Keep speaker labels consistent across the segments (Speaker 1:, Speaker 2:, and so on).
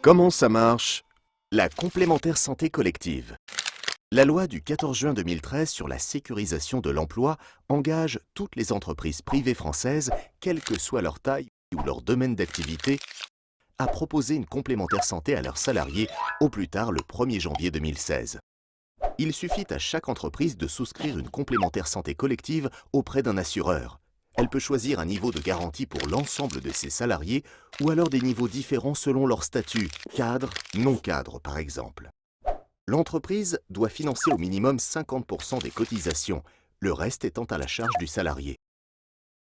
Speaker 1: Comment ça marche? La complémentaire santé collective. La loi du 14 juin 2013 sur la sécurisation de l'emploi engage toutes les entreprises privées françaises, quelle que soit leur taille ou leur domaine d'activité, à proposer une complémentaire santé à leurs salariés au plus tard le 1er janvier 2016. Il suffit à chaque entreprise de souscrire une complémentaire santé collective auprès d'un assureur. Elle peut choisir un niveau de garantie pour l'ensemble de ses salariés ou alors des niveaux différents selon leur statut, cadre, non cadre par exemple. L'entreprise doit financer au minimum 50% des cotisations, le reste étant à la charge du salarié.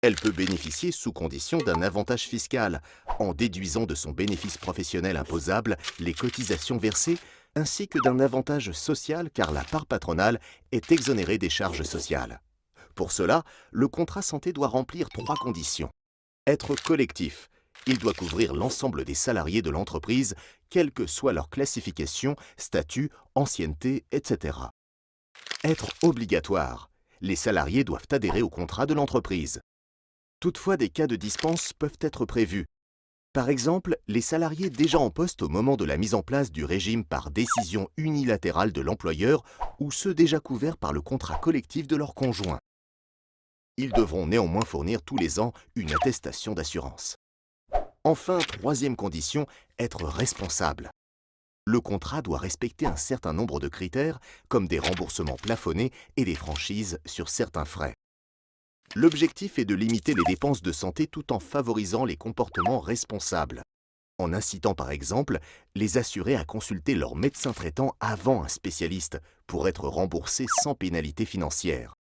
Speaker 1: Elle peut bénéficier sous condition d'un avantage fiscal, en déduisant de son bénéfice professionnel imposable les cotisations versées, ainsi que d'un avantage social car la part patronale est exonérée des charges sociales. Pour cela, le contrat santé doit remplir 3 conditions. Être collectif. Il doit couvrir l'ensemble des salariés de l'entreprise, quelle que soit leur classification, statut, ancienneté, etc. Être obligatoire. Les salariés doivent adhérer au contrat de l'entreprise. Toutefois, des cas de dispense peuvent être prévus. Par exemple, les salariés déjà en poste au moment de la mise en place du régime par décision unilatérale de l'employeur ou ceux déjà couverts par le contrat collectif de leur conjoint. Ils devront néanmoins fournir tous les ans une attestation d'assurance. Enfin, troisième condition, être responsable. Le contrat doit respecter un certain nombre de critères, comme des remboursements plafonnés et des franchises sur certains frais. L'objectif est de limiter les dépenses de santé tout en favorisant les comportements responsables, en incitant par exemple les assurés à consulter leur médecin traitant avant un spécialiste pour être remboursés sans pénalité financière.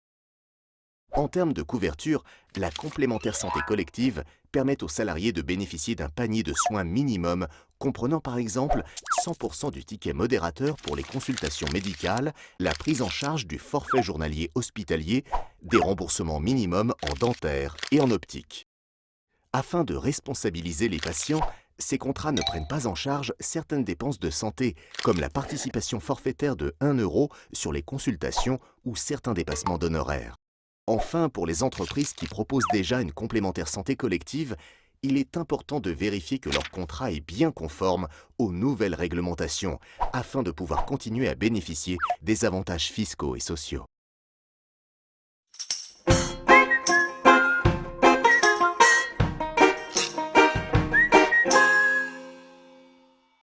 Speaker 1: En termes de couverture, la complémentaire santé collective permet aux salariés de bénéficier d'un panier de soins minimum comprenant par exemple 100% du ticket modérateur pour les consultations médicales, la prise en charge du forfait journalier hospitalier, des remboursements minimums en dentaire et en optique. Afin de responsabiliser les patients, ces contrats ne prennent pas en charge certaines dépenses de santé, comme la participation forfaitaire de 1 € sur les consultations ou certains dépassements d'honoraires. Enfin, pour les entreprises qui proposent déjà une complémentaire santé collective, il est important de vérifier que leur contrat est bien conforme aux nouvelles réglementations afin de pouvoir continuer à bénéficier des avantages fiscaux et sociaux.